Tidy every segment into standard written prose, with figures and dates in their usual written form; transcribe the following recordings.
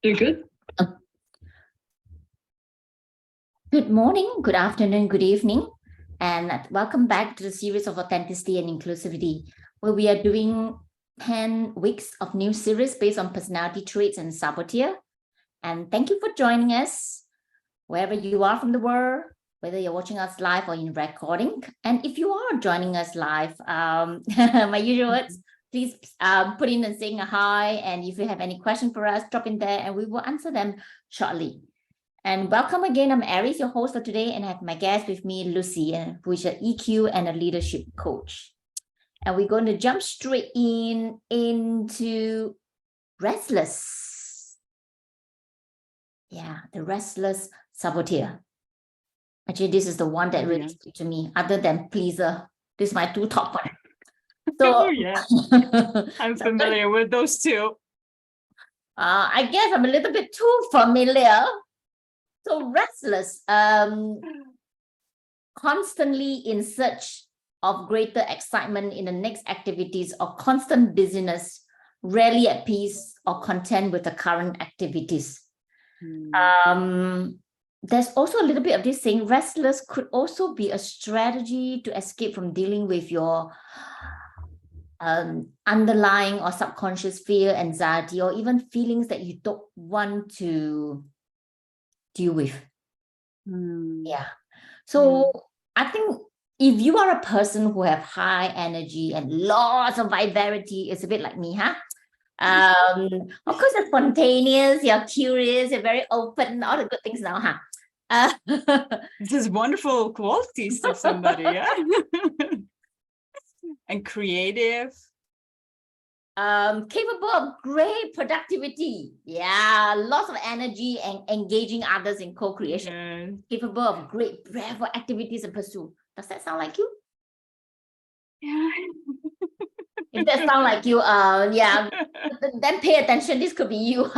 You're good? Good morning, good afternoon, good evening, and welcome back to the series of Authenticity and Inclusivity, where we are doing 10 weeks of new series based on personality traits and saboteur. And thank you for joining us, wherever you are from the world, whether you're watching us live or in recording. And if you are joining us live, my usual words, please put in and saying a hi. And if you have any question for us, drop in there and we will answer them shortly. And welcome again. I'm Aries, your host for today, and I have my guest with me, Lucy, who is an EQ and a leadership coach. And we're going to jump straight into restless. Yeah, the restless saboteur. Actually, this is the one that really speaks to me, other than pleaser. This is my two top one. So I'm familiar with those two. I guess I'm a little bit too familiar. So restless, constantly in search of greater excitement in the next activities or constant busyness, rarely at peace or content with the current activities. There's also a little bit of this saying, restless could also be a strategy to escape from dealing with your underlying or subconscious fear, anxiety, or even feelings that you don't want to deal with. Yeah. So I think if you are a person who have high energy and lots of vitality, it's a bit like me, huh? Of course, you're spontaneous, you're curious, you're very open, all the good things now, huh? This is wonderful qualities of somebody, yeah. And creative. Capable of great productivity. Yeah, lots of energy and engaging others in co-creation. Capable of great breadth of activities and pursuit. Does that sound like you? Yeah. If that sounds like you, yeah, then pay attention. This could be you.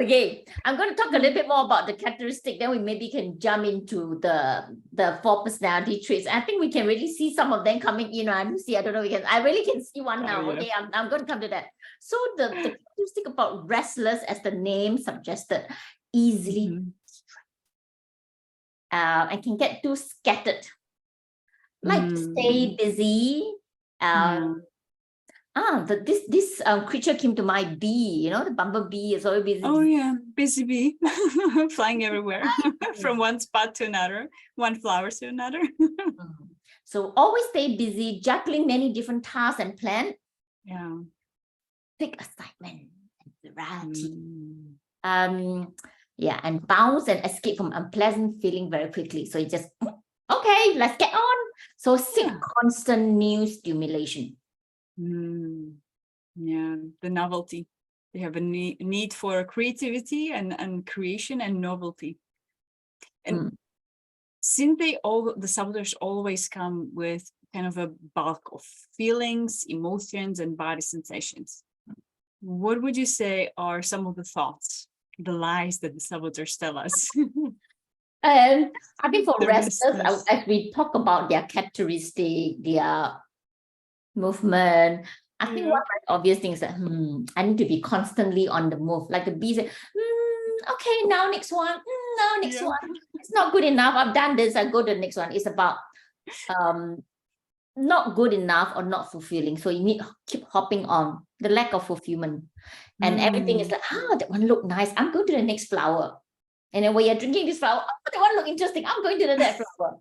Okay, I'm going to talk a little bit more about the characteristic, then we maybe can jump into the 4 personality traits. I think we can really see some of them coming in. I don't know, I really can see one now. Okay, I'm going to come to that. So the characteristic about restless, as the name suggested, easily and can get too scattered, like to stay busy. This creature came to my bee, the bumblebee is always busy. Oh yeah, busy bee, flying everywhere, from one spot to another, one flower to another. So always stay busy, juggling many different tasks and plans. Yeah. Big excitement and variety. Yeah, and bounce and escape from unpleasant feeling very quickly. So it just, okay, let's get on. So seek constant new stimulation. Yeah, the novelty. They have a need for creativity and creation and novelty. And since the saboteurs always come with kind of a bulk of feelings, emotions, and body sensations, what would you say are some of the thoughts, the lies that the saboteurs tell us? I think for restless, as we talk about their characteristic, their movement, I think one obvious thing is that I need to be constantly on the move. Like the bee said, okay, now next one, now next one. It's not good enough. I've done this. I go to the next one. It's about not good enough or not fulfilling. So you need to keep hopping on, the lack of fulfillment. And everything is like, that one look nice. I'm going to the next flower. And then when you're drinking this flower, that one look interesting. I'm going to the next flower.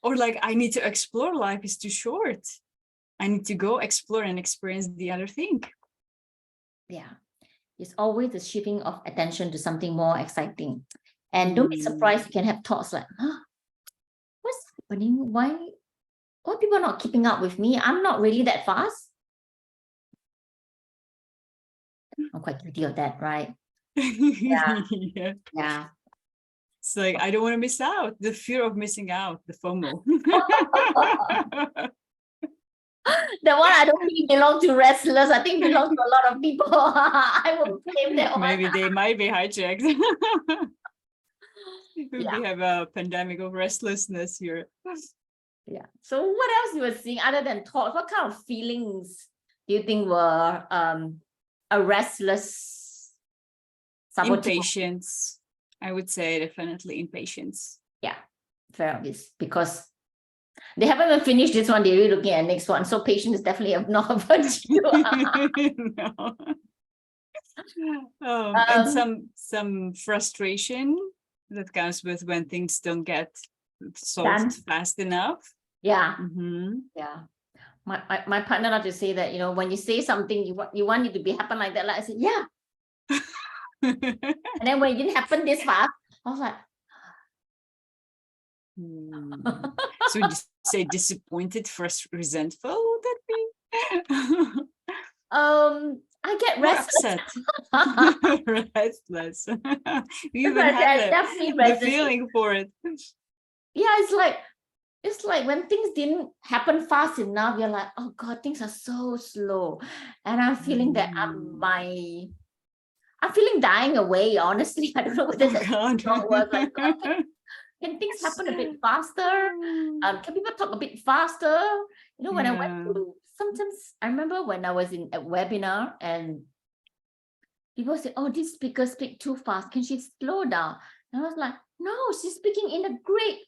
Or like, I need to explore. Life is too short. I need to go explore and experience the other thing. Yeah. It's always the shifting of attention to something more exciting. And don't be surprised, you can have thoughts like, what's happening? Why people are not keeping up with me? I'm not really that fast. I'm quite guilty of that, right? Yeah. It's like, I don't want to miss out. The fear of missing out, the FOMO. The one I don't think belongs to restless. I think belongs to a lot of people. I will claim that one. Maybe they might be hijacked. We have a pandemic of restlessness here. Yeah. So what else you were seeing other than thoughts? What kind of feelings do you think were a restless saboteur? Impatience. I would say definitely impatience. Yeah, very obvious, because they haven't even finished this one. They're really looking at next one. So patience is definitely not a virtue. No. And some frustration that comes with when things don't get solved fast enough. Yeah. Mm-hmm. Yeah. My partner likes to say that, when you say something, you want it to be happen like that. Like I said, yeah. And then when it didn't happen this fast, I was like, So when you say disappointed, resentful, would that be? I get restless. Upset. Restless. You even have the feeling for it. Yeah, it's like when things didn't happen fast enough, you're like, oh God, things are so slow. And I'm feeling that I'm feeling dying away, honestly. I don't know whether that's not word. Like, can things happen a bit faster? Can people talk a bit faster? When I went to, sometimes I remember when I was in a webinar and people say, oh, this speaker speak too fast. Can she slow down? And I was like, no, she's speaking in a great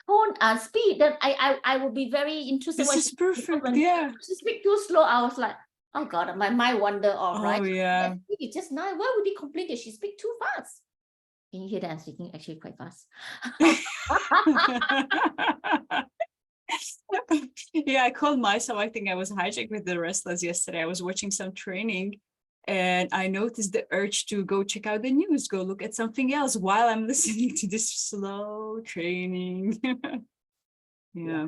tone speed. Then I will be very interested. This is perfect. Yeah. She speak too slow. I was like, oh God, my mind wander off, right? Oh yeah. It's just nice. Why would he complain that she speak too fast? Can you hear that I'm speaking actually quite fast? Yeah, I called myself. I think I was hijacked with the Restless yesterday. I was watching some training and I noticed the urge to go check out the news, go look at something else while I'm listening to this slow training. Yeah.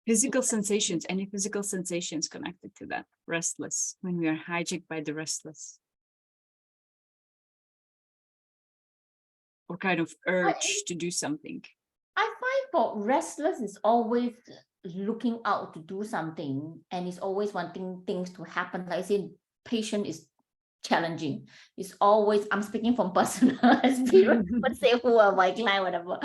Physical sensations, any physical sensations connected to that? Restless, when we are hijacked by the Restless. Or kind of urge to do something. I find for Restless is always looking out to do something and is always wanting things to happen. Like I said, patient is challenging. It's always, I'm speaking from personal experience, but say who are my client, whatever.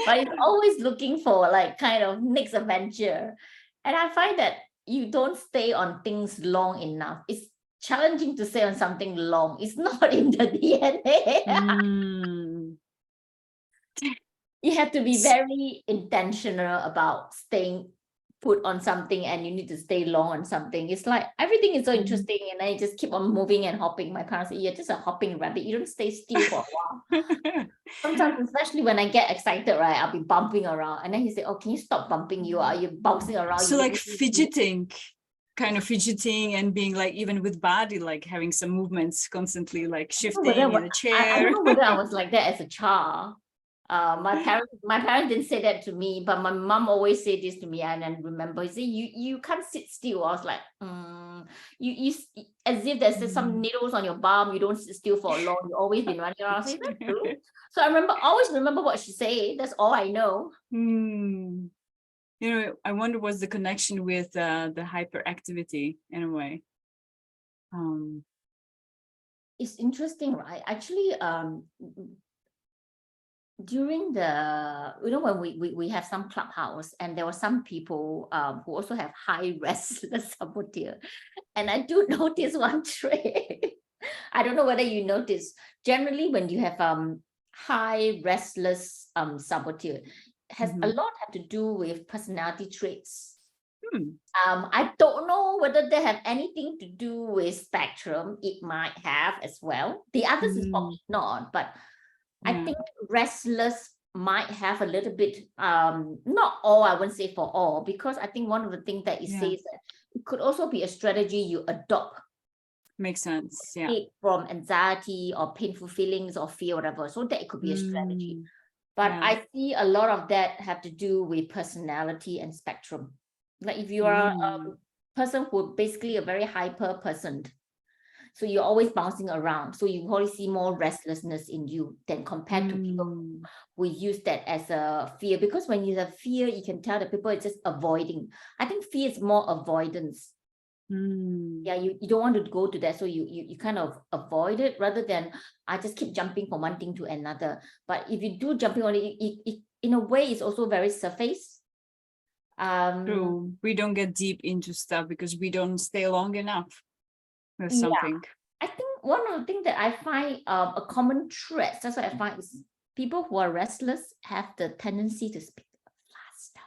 But it's always looking for like kind of next adventure. And I find that you don't stay on things long enough. It's challenging to stay on something long. It's not in the DNA. You have to be very intentional about staying put on something, and you need to stay long on something. It's like everything is so interesting, and then you just keep on moving and hopping. My parents say, you're just a hopping rabbit. You don't stay still for a while. Sometimes, especially when I get excited, right, I'll be bumping around. And then he said, oh, can you stop bumping? You're bouncing around. So like fidgeting. Kind of fidgeting and being like, even with body, like having some movements constantly, like shifting in a chair. I don't know whether I was like that as a child. My parents didn't say that to me, but my mom always said this to me. And then remember, he said, you can't sit still. I was like, you as if there's some needles on your bum. You don't sit still for long. You've always been running around. I said, that's true. So I always remember what she said. That's all I know. I wonder what's the connection with the hyperactivity in a way. It's interesting, right? Actually, during the, when we have some clubhouse, and there were some people who also have high restless saboteur, and I do notice one trait. I don't know whether you notice. Generally, when you have high restless saboteur, has a lot have to do with personality traits. I don't know whether they have anything to do with spectrum. It might have as well. The others is probably not, but I think restless might have a little bit, not all, I wouldn't say for all, because I think one of the things that it says that it could also be a strategy you adopt. Makes sense. Yeah. From anxiety or painful feelings or fear, whatever. So that it could be a strategy. But I see a lot of that have to do with personality and spectrum. Like if you are a person who basically a very hyper person, so you're always bouncing around. So you probably see more restlessness in you than compared to people who use that as a fear. Because when you have fear, you can tell that people are just avoiding. I think fear is more avoidance. Yeah, you don't want to go to that, so you kind of avoid it rather than I just keep jumping from one thing to another. But if you do jumping on it, in a way, it's also very surface. True. We don't get deep into stuff because we don't stay long enough with Yeah. something. I think one of the things that I find a common thread, that's what I find, is people who are restless have the tendency to speak faster.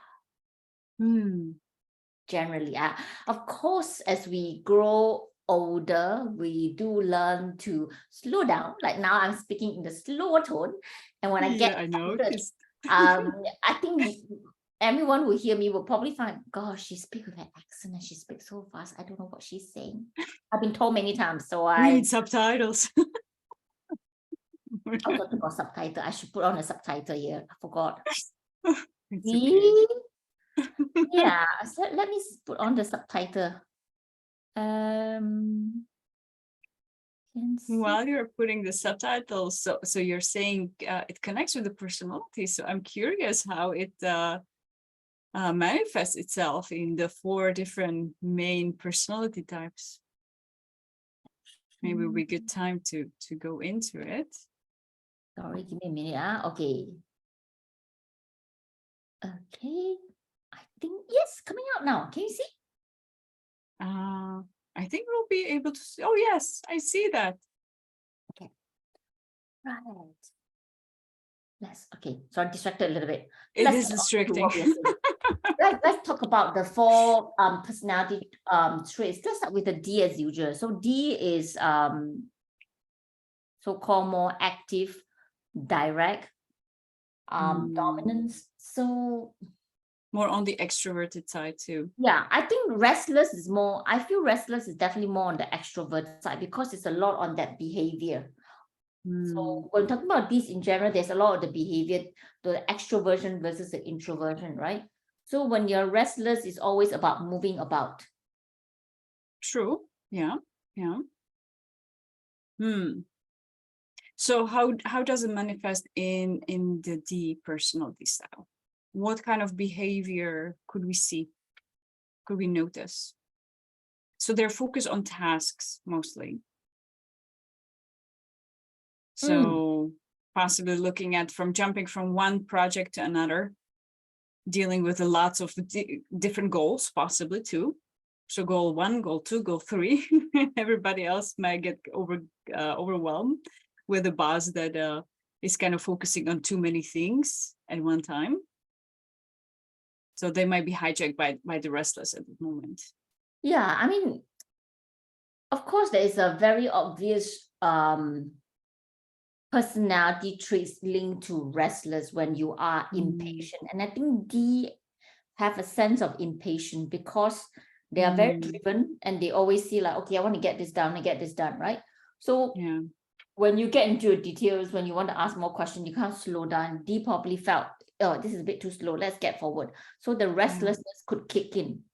Generally, of course, as we grow older, we do learn to slow down. Like now, I'm speaking in the slower tone, and when I get I noticed. I think everyone who hear me will probably find, gosh, she speaks with an accent and she speaks so fast. I don't know what she's saying. I've been told many times, so We need subtitles. I forgot about subtitle. I should put on a subtitle here. I forgot. It's okay. Yeah, so let me put on the subtitle. While you're putting the subtitles, so you're saying it connects with the personality. So I'm curious how it manifests itself in the 4 different main personality types. Maybe we get time to go into it. Sorry, give me a minute. Okay. Okay. I think, yes, coming out now. Can you see? I think we'll be able to see. Oh, yes, I see that. Okay. Right. Okay. Sorry, distracted a little bit. It is distracting. Let's talk about the 4 personality traits. Let's start with the D as usual. So D is so-called more active, direct, dominance. So more on the extroverted side too. Yeah, I think restless is more, I feel restless is definitely more on the extrovert side because it's a lot on that behavior. So when talking about this in general, there's a lot of the behavior, the extroversion versus the introversion, right? So when you're restless, it's always about moving about. True. Yeah. So how does it manifest in the D personality style? What kind of behavior could we see? Could we notice? So they're focused on tasks mostly. So possibly looking at jumping from one project to another, dealing with lots of different goals, possibly too. So goal 1, goal 2, goal 3. Everybody else might get overwhelmed with a boss that is kind of focusing on too many things at one time. So they might be hijacked by the restless at the moment. Yeah, I mean, of course, there is a very obvious personality traits linked to restless when you are impatient. And I think D have a sense of impatience because they are very driven and they always see like, okay, I want to get this done, right? So when you get into the details, when you want to ask more questions, you can't slow down. D probably felt, oh, this is a bit too slow, let's get forward. So the restlessness could kick in.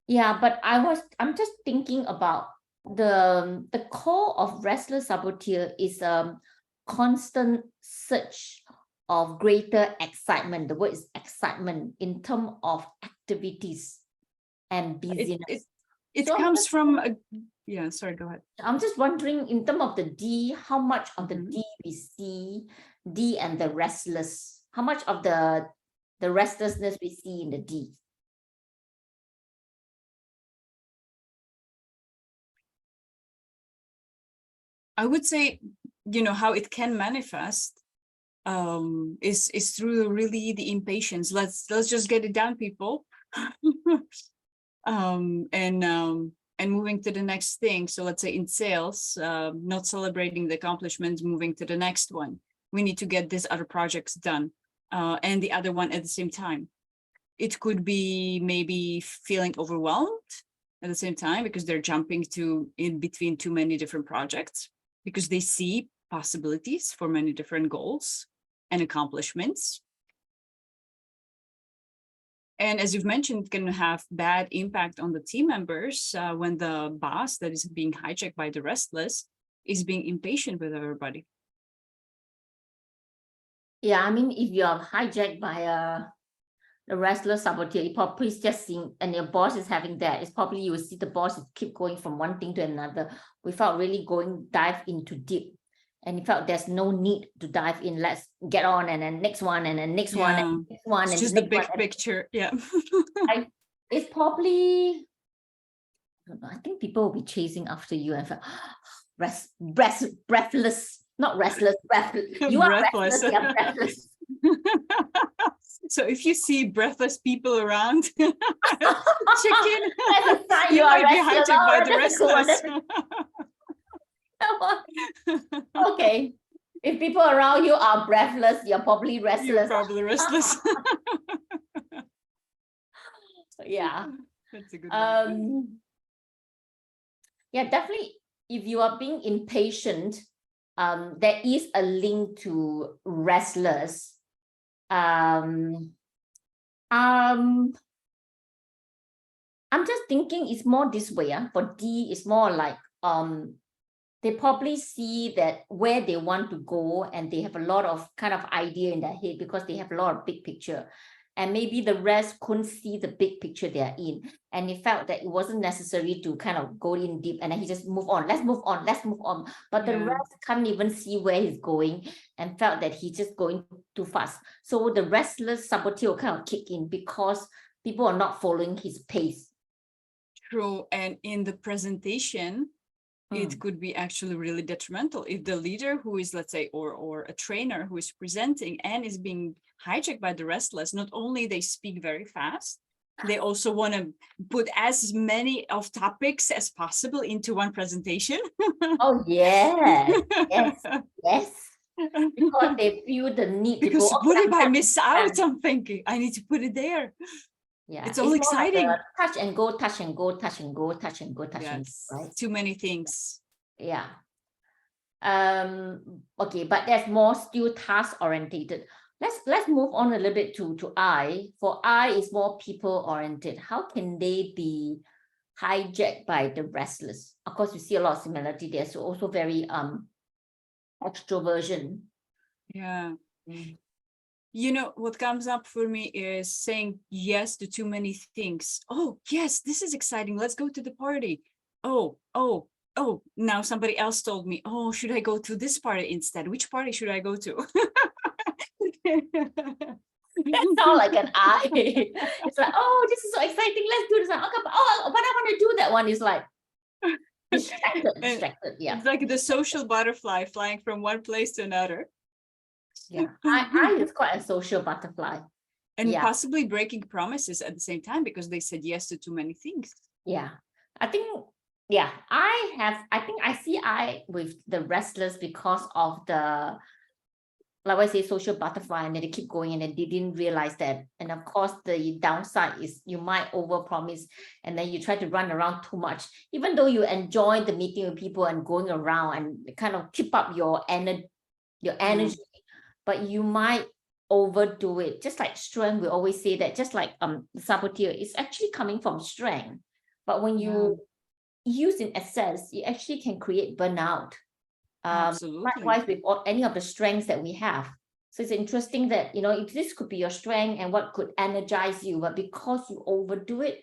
Yeah, but I'm just thinking about the core of Restless Saboteur is a constant search of greater excitement. The word is excitement in terms of activities and busyness. It comes from sorry, go ahead. I'm just wondering, in terms of the D, how much of the D we see, D and the restless, how much of the restlessness we see in the D? I would say, how it can manifest is through really the impatience. Let's just get it done, people. And moving to the next thing. So let's say in sales, not celebrating the accomplishments, moving to the next one. We need to get this other projects done and the other one at the same time. It could be maybe feeling overwhelmed at the same time because they're jumping in between too many different projects because they see possibilities for many different goals and accomplishments. And as you've mentioned, it can have bad impact on the team members when the boss that is being hijacked by the restless is being impatient with everybody. Yeah, I mean, if you are hijacked by the restless saboteur, you probably just seeing, and your boss is having that, it's probably you will see the boss keep going from one thing to another without really dive into deep. and he felt there's no need to dive in. Let's get on, and then next one, and then next one, and next one, it's and just the big picture. Yeah. It's probably, I don't know, I think people will be chasing after you and feel breathless, not restless, breathless. You are Breathless. restless, you're breathless. So if you see breathless people around, check in. That's a sign You are might be restless. hijacked by the That's a cool one. restless. Okay. If people around you are breathless, you're probably restless. You're probably restless. Yeah. That's a good one. Yeah, definitely. If you are being impatient, there is a link to restless. I'm just thinking it's more this way. For D, it's more like they probably see that where they want to go, and they have a lot of kind of idea in their head because they have a lot of big picture. And maybe the rest couldn't see the big picture they are in. And he felt that it wasn't necessary to kind of go in deep, and then he just move on. Let's move on. Let's move on. But the rest can't even see where he's going and felt that he's just going too fast. So the restless saboteur kind of kick in because people are not following his pace. True. And in the presentation, it could be actually really detrimental if the leader who is, let's say, or a trainer who is presenting and is being hijacked by the restless, not only they speak very fast, they also want to put as many of topics as possible into one presentation. Oh, yes, yes. Because they feel the need to go. What if I miss out? I'm thinking, I need to put it there. Yeah, it's all exciting. Like touch and go, touch and go, touch and go, touch and go, touch and go, right? Too many things. Yeah. Okay, but there's more still task orientated. Let's move on a little bit to I. For I is more people oriented. How can they be hijacked by the restless? Of course, you see a lot of similarity there. So also very extroversion. Yeah. You know, what comes up for me is saying yes to too many things. Oh, yes, this is exciting. Let's go to the party. Oh, now somebody else told me, oh, should I go to this party instead? Which party should I go to? That sounds like an I. It's like, oh, this is so exciting. Let's do this. Okay, but I want to do that one. Is like distracted. Yeah. It's like the social butterfly flying from one place to another. Yeah, I is quite a social butterfly. And possibly breaking promises at the same time because they said yes to too many things. Yeah, I think, I think I see I with the restless because of the, like I say, social butterfly, and then they keep going and then they didn't realize that. And of course, the downside is you might overpromise and then you try to run around too much, even though you enjoy the meeting with people and going around and kind of keep up your energy, but you might overdo it. Just like strength, we always say that, just like the saboteur is actually coming from strength. But when you use in excess, you actually can create burnout. Likewise with any of the strengths that we have. So it's interesting that, you know, if this could be your strength and what could energize you, but because you overdo it,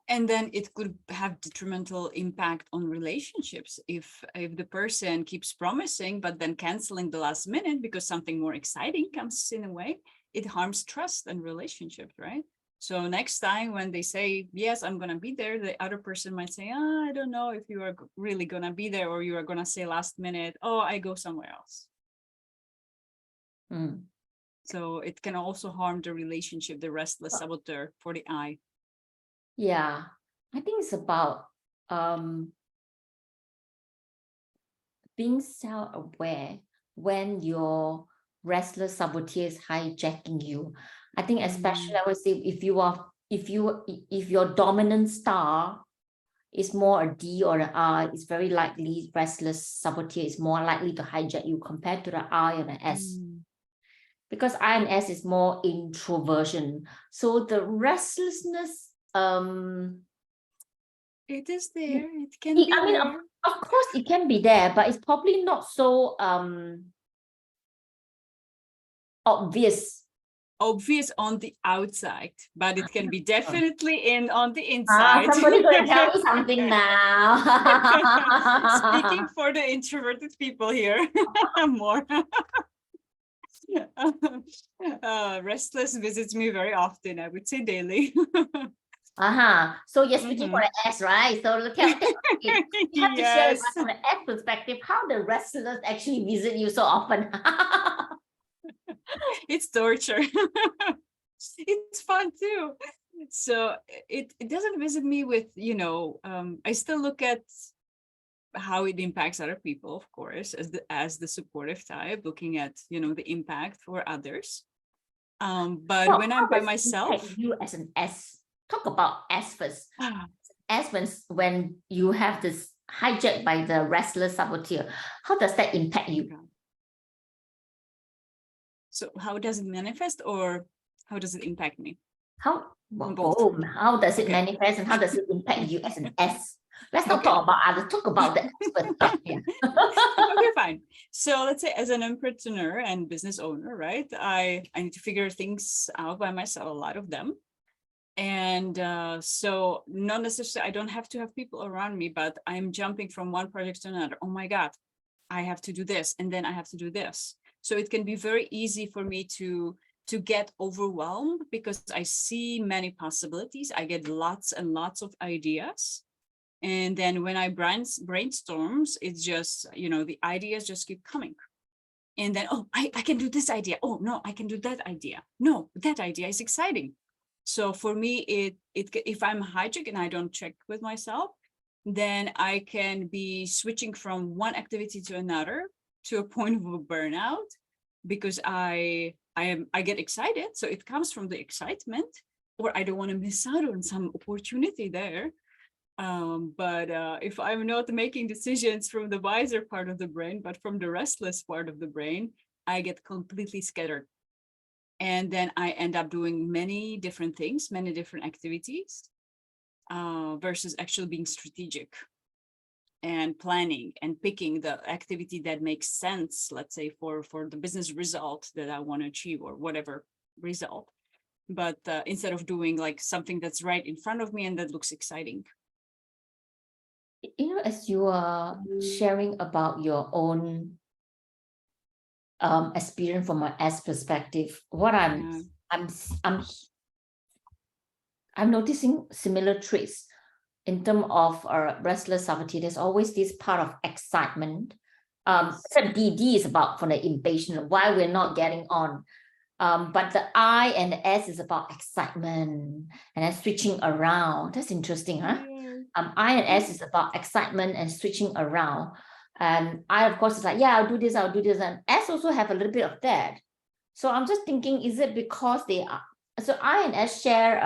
and then it could have detrimental impact on relationships if the person keeps promising but then canceling the last minute because something more exciting comes in a way. It harms trust and relationships, right? So next time when they say, yes, I'm going to be there, the other person might say, I don't know if you are really going to be there, or you are going to say last minute, oh, I go somewhere else. So it can also harm the relationship, the restless saboteur for the I. Yeah, I think it's about being self-aware when your restless saboteur is hijacking you. I think especially I would say if your dominant star is more a D or an R, it's very likely restless saboteur is more likely to hijack you compared to the I and the S. Because I and S is more introversion. So the restlessness, it is there. It can be there. Of course it can be there, but it's probably not so obvious obvious on the outside, but it can be definitely on the inside. Somebody's going to tell me something now. Speaking for the introverted people here, more. Restless visits me very often, I would say daily. So you're speaking for the S, right? So you have to share with us from the S perspective how the restless actually visit you so often. It's torture. It's fun too. So it doesn't visit me with, I still look at how it impacts other people, of course, as the supportive type, looking at, the impact for others. But when I'm by myself, you as an S, talk about S first. S when you have this hijacked by the restless saboteur, how does that impact you? So how does it manifest, or how does it impact me? How does it manifest and how does it impact you as an S? Let's not talk about others, talk about the expert. Okay, fine. So let's say as an entrepreneur and business owner, right? I need to figure things out by myself, a lot of them. And so not necessarily, I don't have to have people around me, but I'm jumping from one project to another. Oh my God, I have to do this, and then I have to do this. So it can be very easy for me to get overwhelmed because I see many possibilities. I get lots and lots of ideas. And then when I brainstorms, it's just, the ideas just keep coming. And then, oh, I can do this idea. Oh, no, I can do that idea. No, that idea is exciting. So for me, if I'm hijacked and I don't check with myself, then I can be switching from one activity to another to a point of a burnout because I get excited. So it comes from the excitement, or I don't want to miss out on some opportunity there. But if I'm not making decisions from the wiser part of the brain, but from the restless part of the brain, I get completely scattered. And then I end up doing many different things, many different activities, versus actually being strategic and planning and picking the activity that makes sense, let's say for the business result that I want to achieve or whatever result. But instead of doing like something that's right in front of me and that looks exciting. As you are sharing about your own experience from an S perspective, what I'm noticing similar traits in terms of restless saboteur. There's always this part of excitement. Except DD is about for the impatient, why we're not getting on. But the I and the S is about excitement and then switching around. That's interesting, huh? I and S is about excitement and switching around. And I, of course, is like, yeah, I'll do this. And S also have a little bit of that. So I'm just thinking, is it because they are, so I and S share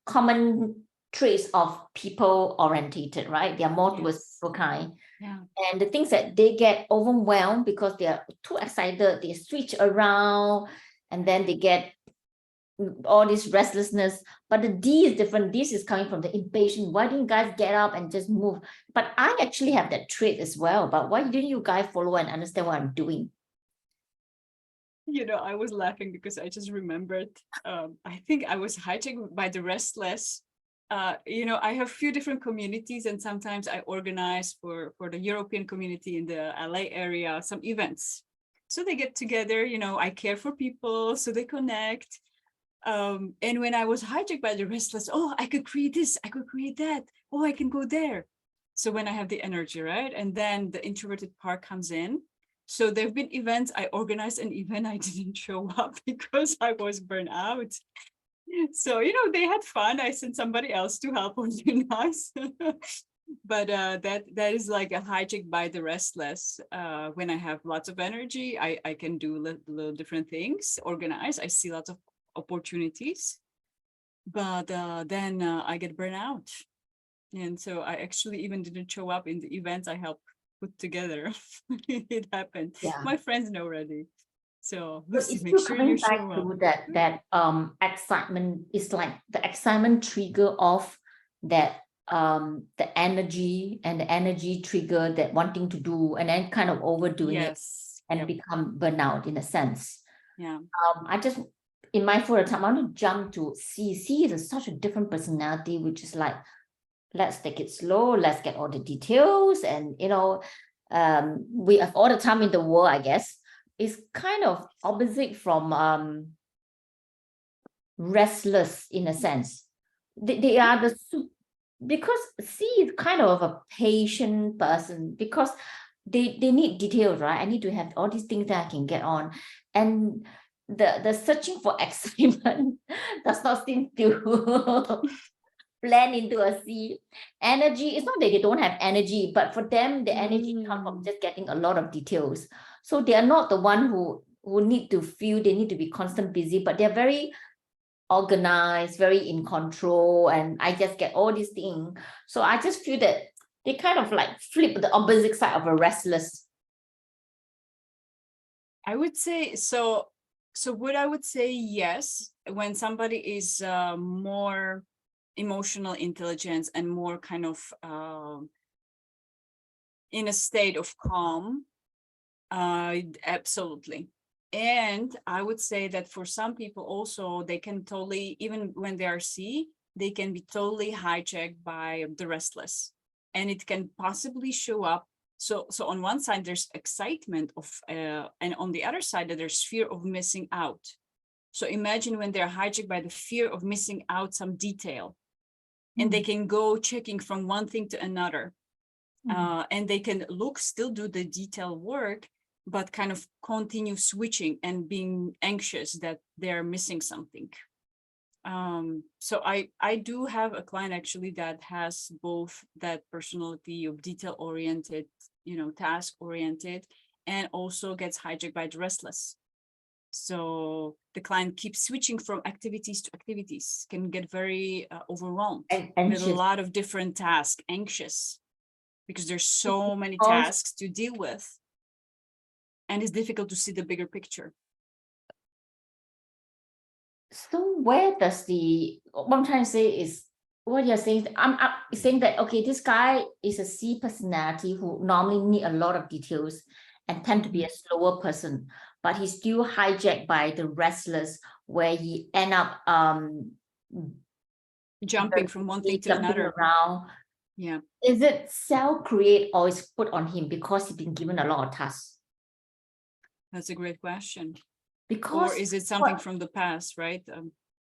common traits of people orientated, right? They are more towards people kind. Yeah. And the things that they get overwhelmed because they are too excited, they switch around, and then they get all this restlessness. But the D is different. This is coming from the impatient. Why didn't you guys get up and just move? But I actually have that trait as well. But why didn't you guys follow and understand what I'm doing? I was laughing because I just remembered, I think I was hijacked by the restless. I have a few different communities, and sometimes I organize for the European community in the LA area, some events. So they get together, I care for people, so they connect. And when I was hijacked by the restless, oh, I could create this, I could create that. Oh, I can go there. So when I have the energy, right? And then the introverted part comes in. So there've been events, I organized an event, I didn't show up because I was burned out. So, they had fun. I sent somebody else to help organize. But that is like a hijack by the restless. When I have lots of energy, I can do little different things, organize. I see lots of opportunities. But then I get burned out. And so I actually even didn't show up in the events I helped put together. It happened. Yeah. My friends know already. So if make sure you show up. That excitement is like the excitement trigger of that the energy, and the energy trigger that wanting to do, and then kind of overdoing it and become burnout in a sense. Yeah. in mindful at the time, I want to jump to C. C is such a different personality, which is like, let's take it slow, let's get all the details. And, we have all the time in the world, I guess. It's kind of opposite from restless in a sense. They are because C is kind of a patient person, because they need details, right? I need to have all these things that I can get on. And the searching for excitement does not seem to blend into a C. Energy, it's not that they don't have energy, but for them, the energy comes from just getting a lot of details. So they are not the one who need to feel they need to be constant busy, but they're very organized, very in control, and I just get all these things. So I just feel that they kind of like flip the opposite side of a restless. I would say so. So what I would say, yes, when somebody is more emotional intelligence and more kind of in a state of calm, absolutely. And I would say that for some people also, they can totally, even when they are C, they can be totally hijacked by the restless, and it can possibly show up. So on one side, there's excitement of, and on the other side, there's fear of missing out. So imagine when they're hijacked by the fear of missing out some detail, and they can go checking from one thing to another, and they can still do the detail work, but kind of continue switching and being anxious that they're missing something. So I do have a client actually that has both that personality of detail-oriented, task-oriented, and also gets hijacked by the restless. So the client keeps switching from activities to activities, can get very overwhelmed with a lot of different tasks, anxious, because there's so many tasks to deal with. And it's difficult to see the bigger picture. So where does what I'm trying to say is, what you're saying, I'm saying that, okay, this guy is a C personality who normally need a lot of details and tend to be a slower person, but he's still hijacked by the restless, where he end up jumping from one thing to another. Around. Yeah. Is it self-create or is put on him because he's been given a lot of tasks? That's a great question. Because, or is it something from the past, right?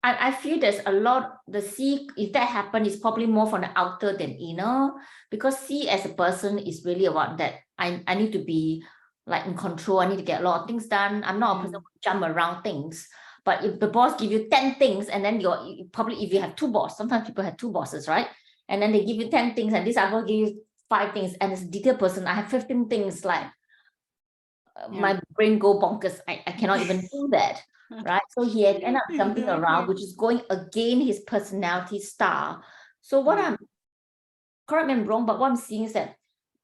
I feel there's a lot, the C, if that happens, is probably more from the outer than inner, because C as a person is really about that. I need to be like in control. I need to get a lot of things done. I'm not a person who jump around things. But if the boss give you 10 things, and then you probably, if you have two bosses, sometimes people have two bosses, right? And then they give you 10 things, and this I will give you 5 things. And as a detailed person, I have 15 things, like my brain go bonkers. I cannot even do that, right? So he had ended up jumping around, which is going against his personality style. So what I'm, correct me if I'm wrong, but what I'm seeing is that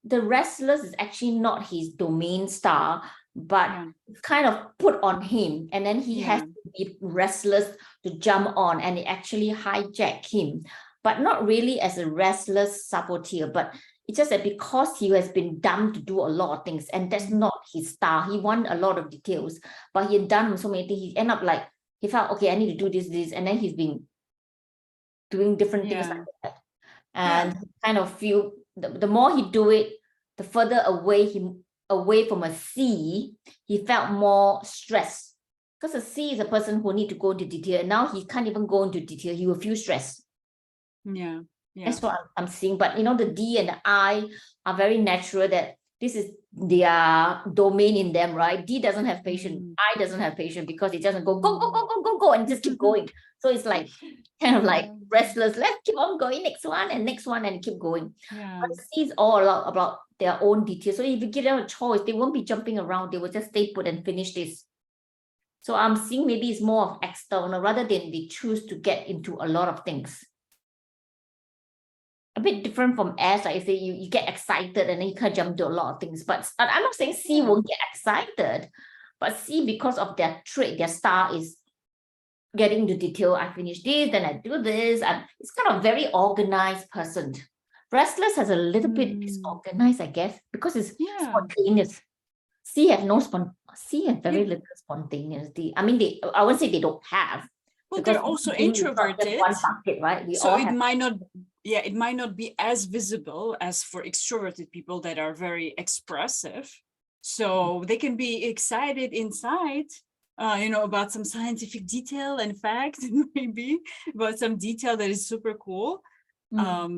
the restless is actually not his domain style, but it's kind of put on him, and then he has to be restless to jump on, and it actually hijack him, but not really as a restless saboteur, but it's just that because he has been done to do a lot of things, and that's not his style. He wants a lot of details, but he had done so many things. He end up like, he felt, okay, I need to do this, and then he's been doing different things like that. And kind of feel the more he do it, the further away from a C, he felt more stressed. Because a C is a person who need to go into detail, and now he can't even go into detail. He will feel stressed. Yeah. That's what I'm seeing. But the D and the I are very natural, that this is their domain in them, right? D doesn't have patience. I doesn't have patience, because it doesn't go and just keep going. So it's like kind of like restless. Let's keep on going, next one and keep going. But C is all about their own details. So if you give them a choice, they won't be jumping around. They will just stay put and finish this. So I'm seeing maybe it's more of external rather than they choose to get into a lot of things. A bit different from S, like I say, you get excited and then you can't jump to a lot of things. But I'm not saying C won't get excited, but C, because of their trait, their style is getting into detail. I finish this, then I do this. It's kind of very organized person. Restless has a little bit disorganized, I guess, because it's spontaneous. C have very little spontaneity. I mean, I won't say they don't have. Well, they're also introverted. One bucket, right? So it might not be as visible as for extroverted people that are very expressive. So they can be excited inside, about some scientific detail and fact, maybe about some detail that is super cool.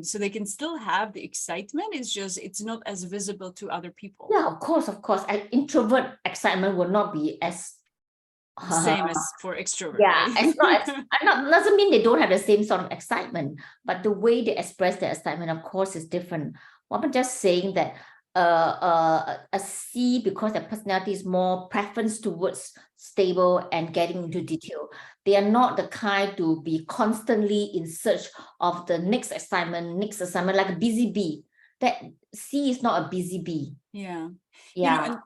So they can still have the excitement. It's not as visible to other people. Yeah, of course. An introvert excitement will not be as same as for extrovert. Yeah, right? it's not doesn't mean they don't have the same sort of excitement, but the way they express their excitement, of course, is different. Well, I'm just saying that a C, because their personality is more preference towards stable and getting into detail, they are not the kind to be constantly in search of the next assignment, like a busy bee. That C is not a busy bee. Yeah. Yeah.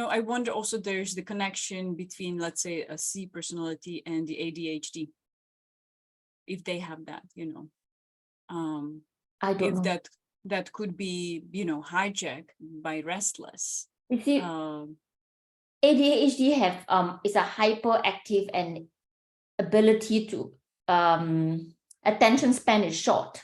I wonder also there's the connection between, let's say, a C personality and the ADHD. If they have that, I don't know. That could be, hijacked by restless. You see, ADHD is a hyperactive and ability to attention span is short.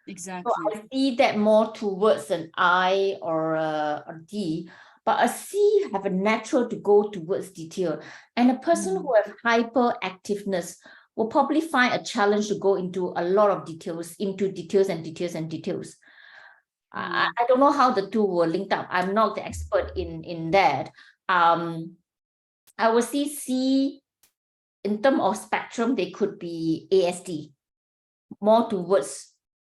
Exactly. So I see that more towards an I or a D, but a C have a natural to go towards detail. And a person who has hyperactiveness will probably find a challenge to go into a lot of details, I don't know how the two were linked up. I'm not the expert in that. I would see C in terms of spectrum, they could be ASD, more towards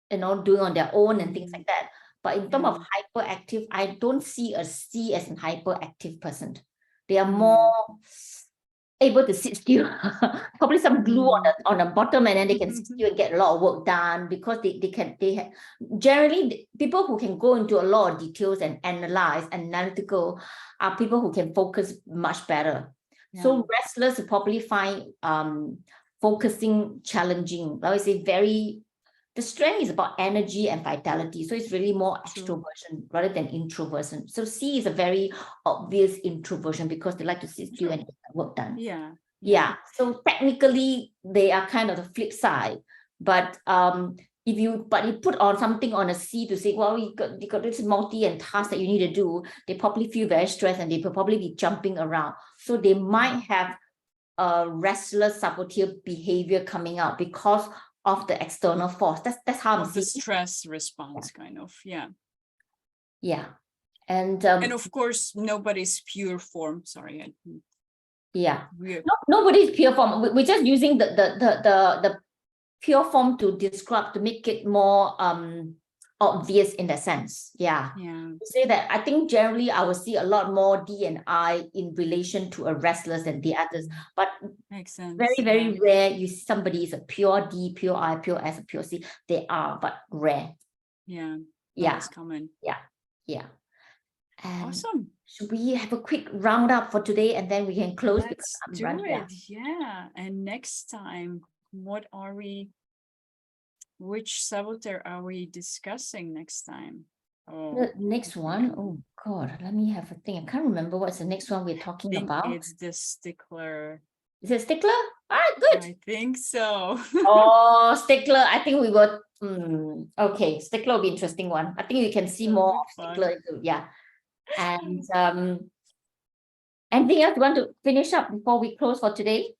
doing on their own and things like that. But in terms of hyperactive, I don't see a C as an hyperactive person. They are more able to sit still, probably some glue on the bottom, and then they can sit still and get a lot of work done, because they have generally people who can go into a lot of details and analytical are people who can focus much better. So restless will probably find focusing challenging. I would say the strength is about energy and vitality. So it's really more extroversion rather than introversion. So C is a very obvious introversion because they like to sit still and get work done. Yeah. So technically they are kind of the flip side. But if you put on something on a C to say, well, you got this multi and task that you need to do, they probably feel very stressed and they will probably be jumping around. So they might have a restless saboteur behavior coming out because of the external force. That's how I'm seeing the stress response, kind of. Yeah. And of course nobody's pure form. Sorry. Nobody's pure form. We're just using the pure form to describe, to make it more obvious in that sense. To say that I think generally I will see a lot more D and I in relation to a restless than the others, but makes sense. Very, very rare you see somebody is a pure D, pure I, pure S, pure C. They are, but rare. It's common. And awesome. Should we have a quick roundup for today and then we can close? Let's do it. And next time, which saboteur are we discussing next time? The next one, oh God, let me have a think. I can't remember what's the next one we're talking about. It's the stickler. Is it stickler? All right, good. I think so. Stickler. I think we will. Okay, stickler will be interesting one. I think we can see more of stickler. And anything else you want to finish up before we close for today?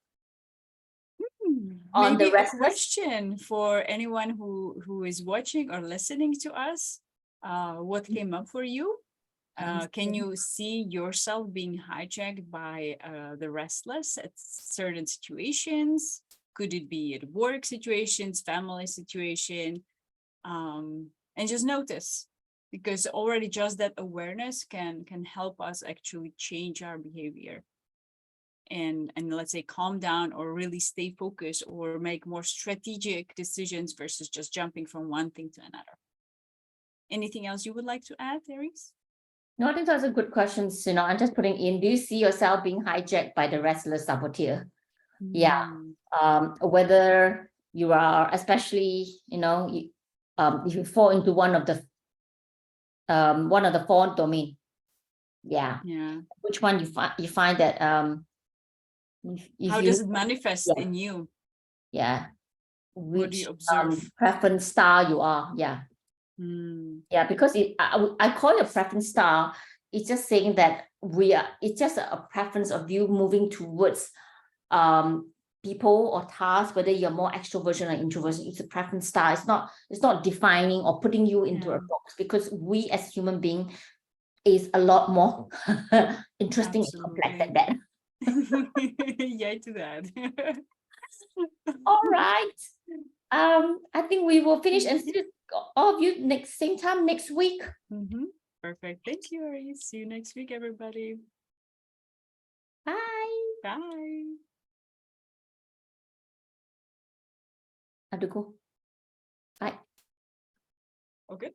On maybe a question for anyone who is watching or listening to us. What came up for you? Can you see yourself being hijacked by the restless at certain situations? Could it be at work situations, family situation? And just notice, because already just that awareness can help us actually change our behavior and let's say calm down or really stay focused or make more strategic decisions versus just jumping from one thing to another. Anything else you would like to add, Aries? No, I think those are good questions. I'm just putting in, do you see yourself being hijacked by the restless saboteur? Whether you are, especially, if you fall into one of the 4 domain, Yeah. Yeah. Which one you find that if How you does it manifest yeah. in you? Yeah. What do Which you observe? preference style you are. Yeah. Yeah, because I call it a preference style. It's just saying that it's just a preference of you moving towards people or tasks, whether you're more extroversion or introversion. It's a preference style. It's not defining or putting you into a box, because we as human being is a lot more interesting and complex than that. Yeah, to that. All right. I think we will finish and see all of you same time next week. Perfect. Thank you, Ari. See you next week, everybody. Bye. Bye. Have to go. Bye. Oh, good.